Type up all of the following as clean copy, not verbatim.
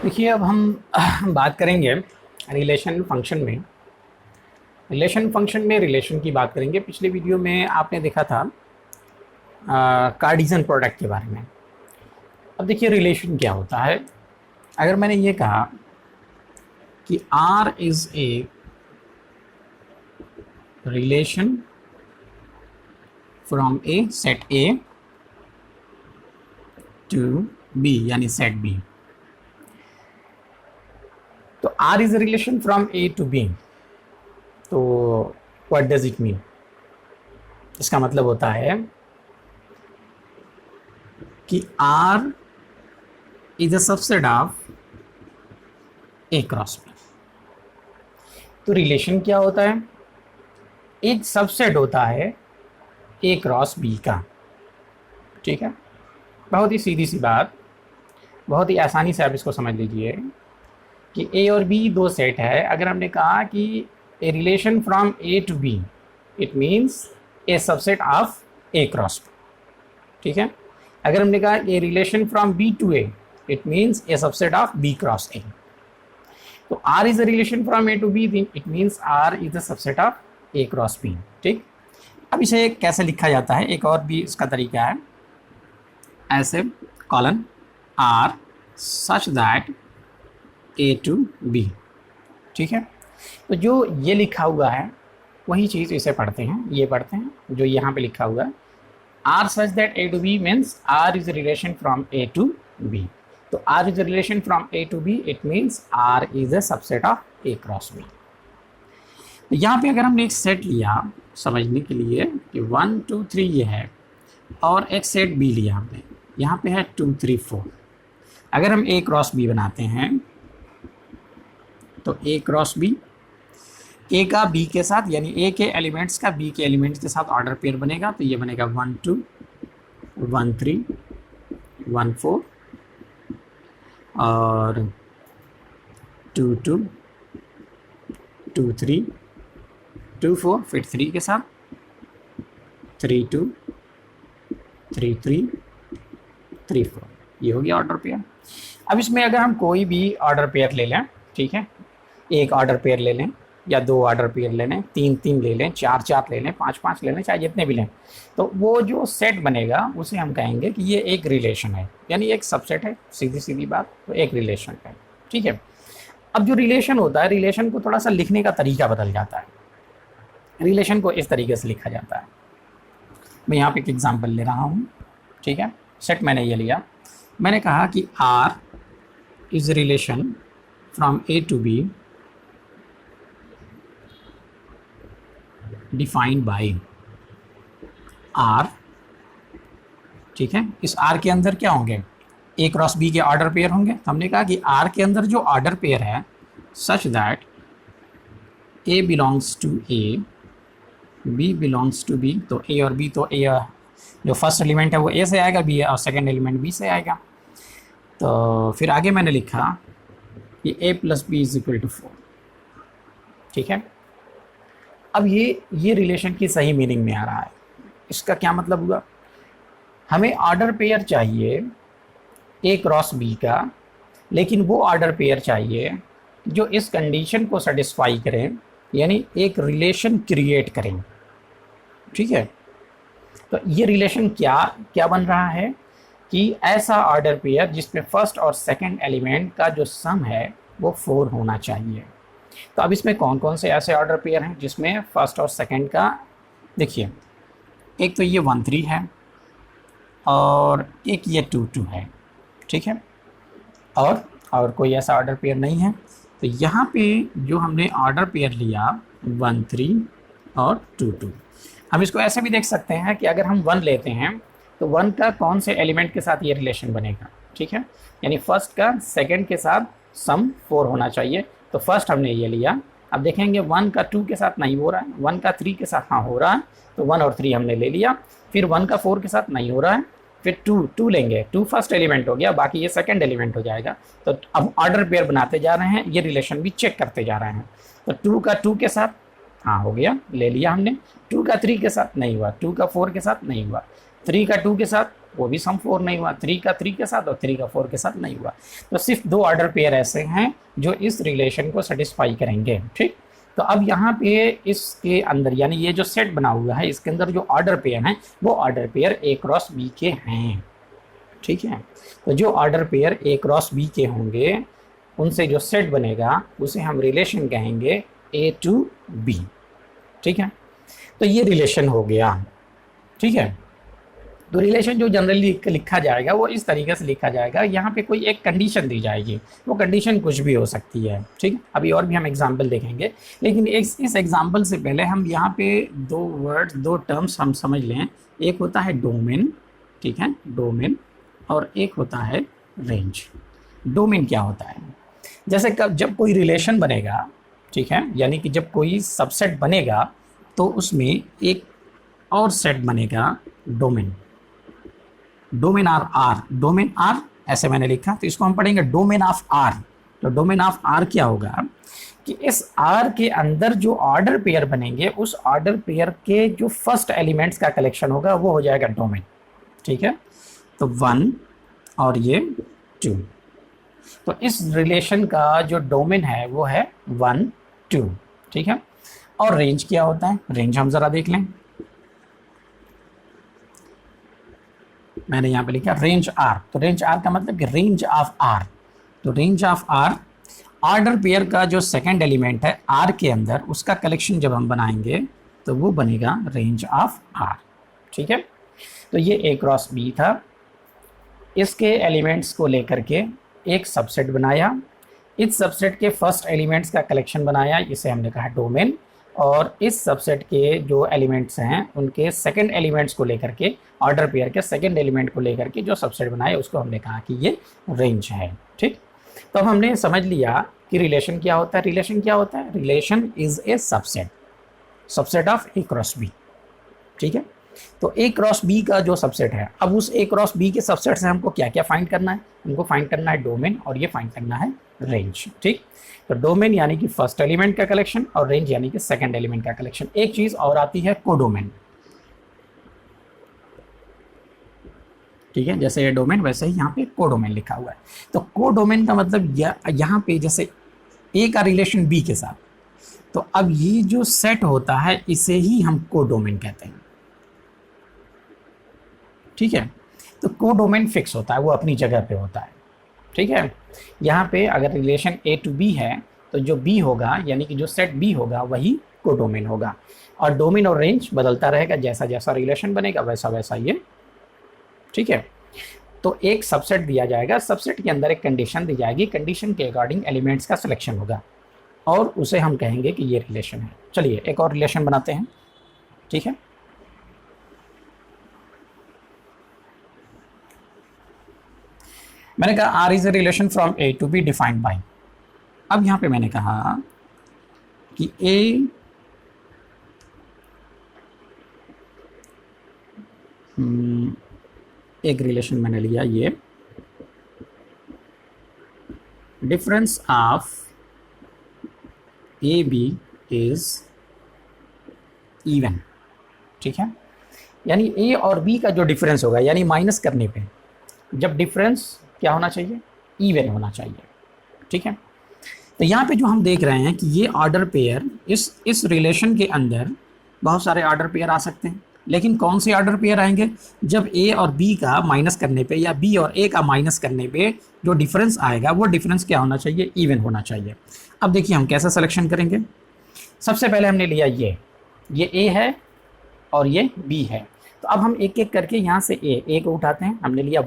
देखिए, अब हम बात करेंगे रिलेशन फंक्शन में। रिलेशन की बात करेंगे। पिछले वीडियो में आपने देखा था कार्टेशियन प्रोडक्ट के बारे में। अब देखिए रिलेशन क्या होता है। अगर मैंने ये कहा कि R is a relation from a set A to B, यानी सेट B, तो R is a relation from A to B, तो व्हाट डज इट मीन? इसका मतलब होता है कि R is a subset of A cross B। तो relation क्या होता है? एक सबसेट होता है A क्रॉस B का। ठीक है, बहुत ही सीधी सी बात, बहुत ही आसानी से आप इसको समझ लीजिए कि A और B दो सेट है। अगर हमने कहा कि a relation from A to B, it means a subset of A cross B। ठीक है, अगर हमने कहा a relation from B to A, it means a subset of B cross A। तो R is a relation from A to B, it means R is a subset of A cross B। ठीक, अब इसे कैसे लिखा जाता है, एक और भी इसका तरीका है। ऐसे colon R such that A to B। ठीक है, तो जो ये लिखा हुआ है वही चीज़ इसे पढ़ते हैं, ये पढ़ते हैं जो यहाँ पे लिखा हुआ है। R such that A to B means R is a relation from A to B. तो R is a relation from A to B, it means R is a subset of A cross B. तो यहाँ पे अगर हमने एक set लिया समझने के लिए कि 1 2 3 ये है, और एक सेट B लिया हमने, यहाँ पे है 2 3 4। अगर हम A क्रॉस B बनाते हैं तो A क्रॉस B, A का B के साथ, यानी A के एलिमेंट्स का B के एलिमेंट्स के साथ ऑर्डर पेयर बनेगा। तो ये बनेगा 1 2 1 3 1 4 और 2 2 2 3 2 4, फिर 3 के साथ 3 2 3 3 3 4। ये हो गया ऑर्डर पेयर। अब इसमें अगर हम कोई भी ऑर्डर पेयर ले लें, ठीक है, एक ऑर्डर पेयर ले लें या दो ऑर्डर पेयर ले लें, 3 3 ले लें, 4 4 ले लें, 5 5 ले लें, चाहे जितने भी लें, तो वो जो सेट बनेगा उसे हम कहेंगे कि ये एक रिलेशन है, यानी एक सबसेट है। सीधी सीधी बात, तो एक रिलेशन है। ठीक है, अब जो रिलेशन होता है, रिलेशन को थोड़ा सा लिखने का तरीका बदल जाता है। रिलेशन को इस तरीके से लिखा जाता है। मैं यहाँ पे एक एग्जाम्पल ले रहा हूँ। ठीक है, सेट मैंने ये लिया, मैंने कहा कि R is relation from A to B defined by R। ठीक है, इस R के अंदर क्या होंगे? A क्रॉस B के ऑर्डर पेयर होंगे। हमने कहा कि R के अंदर जो ऑर्डर पेयर है such that A belongs to A, B belongs to B। तो A और B, तो A जो फर्स्ट एलिमेंट है वो A से आएगा, B और सेकेंड एलिमेंट B से आएगा। तो फिर आगे मैंने लिखा कि A plus B is equal to 4। ठीक है, अब ये रिलेशन की सही मीनिंग में आ रहा है। इसका क्या मतलब हुआ? हमें ऑर्डर पेयर चाहिए A क्रॉस B का, लेकिन वो ऑर्डर पेयर चाहिए जो इस कंडीशन को सेटिस्फाई करें, यानी एक रिलेशन क्रिएट करें। ठीक है, तो ये रिलेशन क्या बन रहा है कि ऐसा ऑर्डर पेयर जिसमें फर्स्ट और सेकंड एलिमेंट का जो सम है वो 4 होना चाहिए। तो अब इसमें कौन कौन से ऐसे ऑर्डर पेयर हैं जिसमें फर्स्ट और सेकंड का, देखिए, एक तो ये 1 3 है और एक ये 2 2 है। ठीक है, और कोई ऐसा ऑर्डर पेयर नहीं है। तो यहाँ पे जो हमने ऑर्डर पेयर लिया 1 3 और 2 2, हम इसको ऐसे भी देख सकते हैं कि अगर हम 1 लेते हैं तो 1 का कौन से एलिमेंट के साथ ये रिलेशन बनेगा। ठीक है, यानी फर्स्ट का सेकंड के साथ सम 4 होना चाहिए। तो फर्स्ट हमने ये लिया। अब देखेंगे 1 का 2 के साथ नहीं हो रहा है, 1 का 3 के साथ हाँ हो रहा है, तो 1 और 3 हमने ले लिया। फिर 1 का 4 के साथ नहीं हो रहा है, फिर 2 लेंगे, 2 फर्स्ट एलिमेंट हो गया, बाकी ये सेकंड एलिमेंट हो जाएगा। तो अब ऑर्डर पेयर बनाते जा रहे हैं, ये रिलेशन भी चेक करते जा रहे हैं। तो 2 का 2 के साथ हाँ हो गया, ले लिया हमने। 2 का 3 के साथ नहीं हुआ, 2 का 4 के साथ नहीं हुआ, 3 का 2 के साथ वो भी सम 4 नहीं हुआ, 3 का 3 के साथ और 3 का 4 के साथ नहीं हुआ। तो सिर्फ 2 ऑर्डर पेयर ऐसे हैं जो इस रिलेशन को सेटिस्फाई करेंगे। ठीक, तो अब यहाँ पे इसके अंदर यानी ये जो सेट बना हुआ है इसके अंदर जो ऑर्डर पेयर हैं वो order pair A cross B के हैं। ठीक है, तो जो order pair A cross B के होंगे उनसे जो सेट बनेगा उसे हम रिलेशन कहेंगे A to B। ठीक है, तो ये रिलेशन हो गया। ठीक है, तो रिलेशन जो जनरली लिखा जाएगा वो इस तरीके से लिखा जाएगा, यहाँ पे कोई एक कंडीशन दी जाएगी, वो कंडीशन कुछ भी हो सकती है। ठीक है, अभी और भी हम एग्जांपल देखेंगे, लेकिन इस एग्जांपल से पहले हम यहाँ पे 2 वर्ड्स 2 टर्म्स हम समझ लें। एक होता है डोमेन, ठीक है, डोमेन, और एक होता है रेंज। डोमेन क्या होता है? जैसे जब कोई रिलेशन बनेगा, ठीक है, यानी कि जब कोई सबसेट बनेगा तो उसमें एक और सेट बनेगा domain. Domain are, domain are ऐसे मैंने लिखा, तो इसको हम पढ़ेंगे डोमेन ऑफ आर। तो डोमेन ऑफ आर क्या होगा कि इस आर के अंदर जो ऑर्डर पेयर बनेंगे उस ऑर्डर पेयर के जो फर्स्ट एलिमेंट्स का कलेक्शन होगा वो हो जाएगा डोमेन। ठीक है, तो 1 और ये 2, तो इस रिलेशन का जो डोमेन है वो है 1 2। ठीक है, और रेंज क्या होता है? रेंज हम जरा देख लें, मैंने यहाँ पे लिखा रेंज आर। तो रेंज आर का मतलब कि रेंज ऑफ आर। तो range of R order pair का जो सेकंड एलिमेंट है आर के अंदर उसका कलेक्शन जब हम बनाएंगे तो वो बनेगा रेंज ऑफ आर। ठीक है, तो ये A क्रॉस B था, इसके एलिमेंट्स को लेकर के एक सबसेट बनाया, इस सबसेट के फर्स्ट एलिमेंट्स का कलेक्शन बनाया, इसे हमने कहा डोमेन, और इस सबसेट के जो एलिमेंट्स हैं उनके सेकंड एलिमेंट्स को लेकर के ऑर्डर पेयर के सेकंड एलिमेंट को लेकर के जो सबसेट बनाया उसको हमने कहा कि ये रेंज है। ठीक, तो अब हमने समझ लिया कि रिलेशन क्या होता है। रिलेशन क्या होता है? Relation is a subset, subset of A cross B। ठीक है, तो A क्रॉस B का जो सबसेट है, अब उस A क्रॉस B के सबसेट से हमको क्या क्या फाइंड करना है? हमको फाइंड करना है डोमेन और ये फाइंड करना है रेंज। ठीक, तो डोमेन यानी कि फर्स्ट एलिमेंट का कलेक्शन और रेंज यानी कि सेकंड एलिमेंट का कलेक्शन। एक चीज और आती है कोडोमेन। ठीक है, जैसे ये डोमेन वैसे ही यहाँ पे कोडोमेन लिखा हुआ है। तो कोडोमेन का मतलब यहाँ पे जैसे A का रिलेशन B के साथ, तो अब ये जो सेट होता है इसे ही हम कोडोमेन कहते हैं। ठीक है, तो कोडोमेन फिक्स होता है, वो अपनी जगह पे होता है। ठीक है, यहाँ पे अगर रिलेशन A to B है तो जो B होगा यानी कि जो सेट B होगा वही कोडोमेन होगा, और डोमेन और रेंज बदलता रहेगा, जैसा जैसा रिलेशन बनेगा वैसा वैसा ये। ठीक है, तो एक सबसेट दिया जाएगा, सबसेट के अंदर एक कंडीशन दी जाएगी, कंडीशन के अकॉर्डिंग एलिमेंट्स का सिलेक्शन होगा और उसे हम कहेंगे कि ये रिलेशन है। चलिए एक और रिलेशन बनाते हैं। ठीक है, मैंने कहा R is a relation from A to B defined by. अब यहाँ पे मैंने कहा कि A एक रिलेशन मैंने लिया, ये difference of AB is even. ठीक है, यानी A और B का जो डिफरेंस होगा यानी माइनस करने पे जब डिफरेंस क्या होना चाहिए? इवन होना चाहिए। ठीक है, तो यहाँ पे जो हम देख रहे हैं कि ये ऑर्डर पेयर इस रिलेशन के अंदर बहुत सारे ऑर्डर पेयर आ सकते हैं, लेकिन कौन से ऑर्डर पेयर आएंगे? जब A और B का माइनस करने पे या B और A का माइनस करने पे जो डिफरेंस आएगा वो डिफरेंस क्या होना चाहिए? इवन होना चाहिए। अब देखिए हम कैसे सिलेक्शन करेंगे। सबसे पहले हमने लिया ये A है और ये B है, तो अब हम एक एक करके यहाँ से A को उठाते हैं। हमने लिया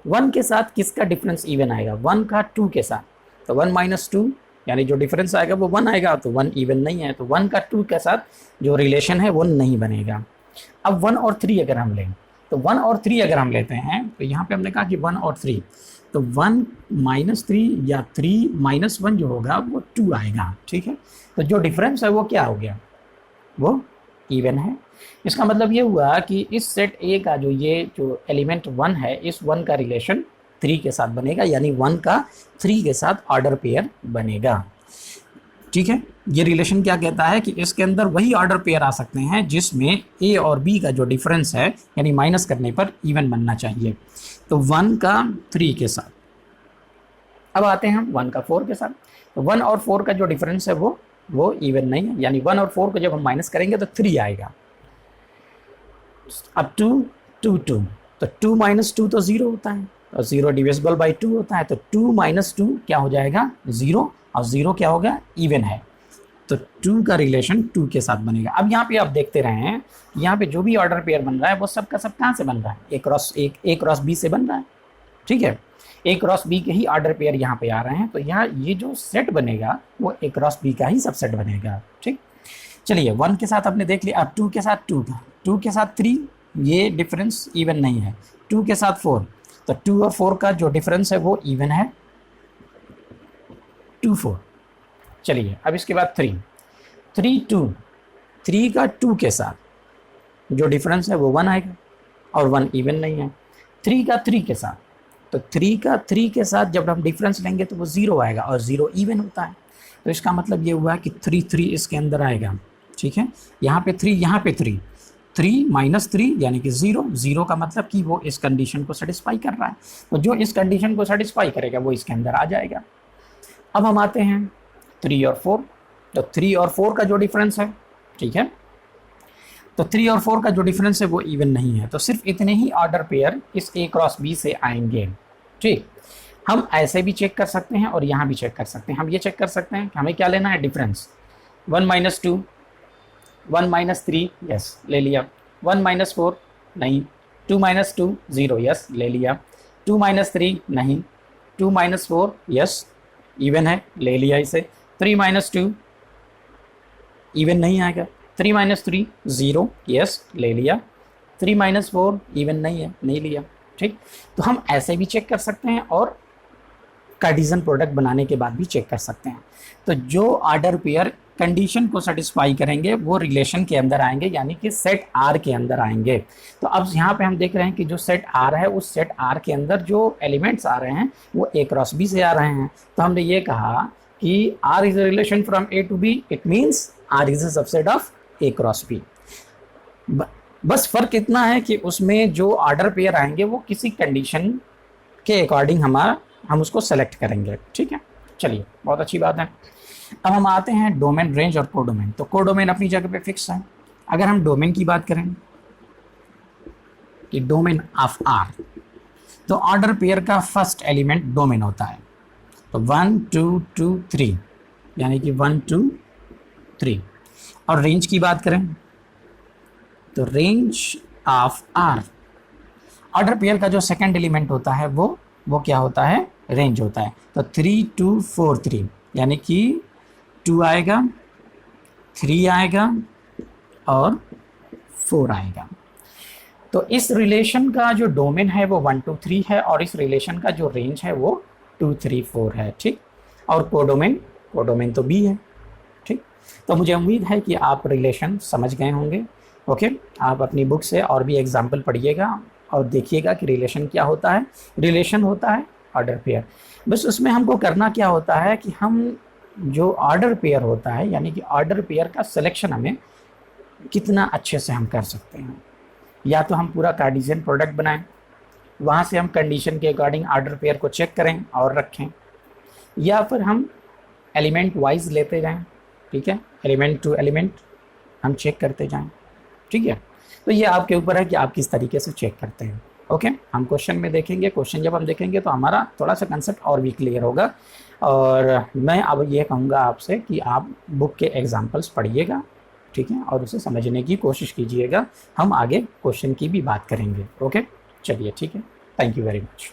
1 के साथ किसका डिफरेंस इवन आएगा? 1 का 2 के साथ, तो 1 - 2 यानी जो डिफरेंस आएगा वो 1 आएगा, तो 1 इवन नहीं है, तो 1 का 2 के साथ जो रिलेशन है वो नहीं बनेगा। अब 1 और 3 अगर हम लें, तो 1 और 3 अगर हम लेते हैं तो यहाँ पे हमने कहा कि 1 और 3, तो 1 - 3 या 3 - 1 जो होगा वो 2 आएगा। ठीक है, तो जो डिफरेंस है वो क्या हो गया? वो इवन है। इसका मतलब ये हुआ कि इस सेट A का जो एलिमेंट 1 है, इस 1 का रिलेशन 3 के साथ बनेगा, यानी 1 का 3 के साथ ऑर्डर पेयर बनेगा। ठीक है, ये रिलेशन क्या कहता है कि इसके अंदर वही ऑर्डर पेयर आ सकते हैं जिसमें ए और बी का जो डिफरेंस है यानी माइनस करने पर इवन बनना चाहिए। तो 1 का 3 के साथ। अब आते हैं हम 1 का 4 के साथ। तो 1 और 4 का जो डिफरेंस है वो इवन नहीं है, यानी 1 और 4 को जब हम माइनस करेंगे तो 3 आएगा। अब 2 2 2, तो 2 माइनस 2 तो 0 होता है, तो 0 डिविजिबल बाई 2 होता है, तो 2 माइनस 2 क्या हो जाएगा 0, और 0 क्या होगा इवन है, तो 2 का रिलेशन 2 के साथ बनेगा। अब यहाँ पे आप देखते रहे हैं यहाँ पे जो भी ऑर्डर पेयर बन रहा है वो सब का सब कहाँ से बन रहा है, ए क्रॉस बी से बन रहा है। ठीक है, ए क्रॉस बी के ही ऑर्डर पेयर यहाँ पे आ रहे हैं, तो यहाँ ये जो सेट बनेगा वो ए क्रॉस बी का ही सबसेट बनेगा। ठीक, चलिए 1 के साथ आपने देख लिया। अब 2 के साथ 2 का, 2 के साथ 3, ये डिफरेंस इवन नहीं है। 2 के साथ 4, तो 2 और 4 का जो डिफरेंस है वो इवन है, 2 4। चलिए अब इसके बाद 3 3 2, 3 का 2 के साथ जो डिफरेंस है वो 1 आएगा, और 1 इवन नहीं है। 3 का 3 के साथ, तो 3 का 3 के साथ जब हम डिफरेंस लेंगे तो वो 0 आएगा, और 0 इवन होता है, तो इसका मतलब ये हुआ कि 3 3 इसके अंदर आएगा। ठीक है, यहाँ पे 3, यहाँ पे 3, 3 माइनस 3 यानी कि 0, 0 का मतलब कि वो इस कंडीशन को सेटिस्फाई कर रहा है, तो जो इस कंडीशन को सेटिस्फाई करेगा वो इसके अंदर आ जाएगा। अब हम आते हैं 3 और 4, तो 3 और 4 का जो डिफरेंस है, ठीक है, तो 3 और 4 का जो डिफरेंस है वो इवन नहीं है, तो सिर्फ इतने ही ऑर्डर पेयर इस ए क्रॉस बी से आएंगे। ठीक, हम ऐसे भी चेक कर सकते हैं और यहाँ भी चेक कर सकते हैं। हम ये चेक कर सकते हैं कि हमें क्या लेना है, डिफरेंस। 1 माइनस 2, 1 माइनस 3, यस ले लिया। 1 माइनस 4 नहीं, 2 माइनस 2 0, यस ले लिया। 2 माइनस 3 नहीं, 2 माइनस 4 यस इवन है, ले लिया इसे। 3 माइनस 2 इवन नहीं आएगा। 3 माइनस 3 0, यस ले लिया। 3 माइनस 4 इवन नहीं है, नहीं लिया। ठीक, तो हम ऐसे भी चेक कर सकते हैं और कार्टेशियन प्रोडक्ट बनाने के बाद भी चेक कर सकते हैं। तो जो ऑर्डर पेयर कंडीशन को सेटिस्फाई करेंगे वो रिलेशन के अंदर आएंगे, यानी कि सेट आर के अंदर आएंगे। तो अब यहाँ पे हम देख रहे हैं कि जो सेट आर है उस सेट आर के अंदर जो एलिमेंट्स आ रहे हैं वो ए क्रॉस बी से आ रहे हैं। तो हमने ये कहा कि R is a relation from A to B, it means R is a subset of A cross B. बस फर्क इतना है कि उसमें जो ऑर्डर पेयर आएंगे वो किसी कंडीशन के अकॉर्डिंग हम उसको सेलेक्ट करेंगे। ठीक है, चलिए बहुत अच्छी बात है। अब हम आते हैं डोमेन, रेंज और कोडोमेन। तो कोडोमेन अपनी जगह पे फिक्स है। अगर हम डोमेन की बात करें कि डोमेन ऑफ आर, तो ऑर्डर पेयर का फर्स्ट एलिमेंट डोमेन होता है। तो 1 2 2 3 यानी कि 1 2 3। और रेंज की बात करें तो range of R, order pair का जो सेकंड एलिमेंट होता है वो क्या होता है, रेंज होता है। तो 3 2 4 3 यानी कि 2 आएगा, 3 आएगा और 4 आएगा। तो इस रिलेशन का जो डोमेन है वो 1 2 3 है, और इस रिलेशन का जो रेंज है वो 2 3 4 है। ठीक, और कोडोमेन तो बी है। ठीक, तो मुझे उम्मीद है कि आप रिलेशन समझ गए होंगे। ओके, आप अपनी बुक से और भी एग्जाम्पल पढ़िएगा और देखिएगा कि रिलेशन क्या होता है। रिलेशन होता है ऑर्डर पेयर। बस उसमें हमको करना क्या होता है कि हम जो ऑर्डर पेयर होता है, यानी कि ऑर्डर पेयर का सिलेक्शन हमें कितना अच्छे से हम कर सकते हैं। या तो हम पूरा कार्टेशियन प्रोडक्ट बनाएं, वहाँ से हम कंडीशन के अकॉर्डिंग ऑर्डर पेयर को चेक करें और रखें, या फिर हम एलिमेंट वाइज लेते जाएं। ठीक है, एलिमेंट टू एलिमेंट हम चेक करते जाएं। ठीक है, तो ये आपके ऊपर है कि आप किस तरीके से चेक करते हैं। ओके, हम क्वेश्चन में देखेंगे। क्वेश्चन जब हम देखेंगे तो हमारा थोड़ा सा कंसेप्ट और भी क्लियर होगा। और मैं अब ये कहूँगा आपसे कि आप बुक के एग्जाम्पल्स पढ़िएगा, ठीक है, और उसे समझने की कोशिश कीजिएगा। हम आगे क्वेश्चन की भी बात करेंगे। ओके, चलिए ठीक है, थैंक यू वेरी मच।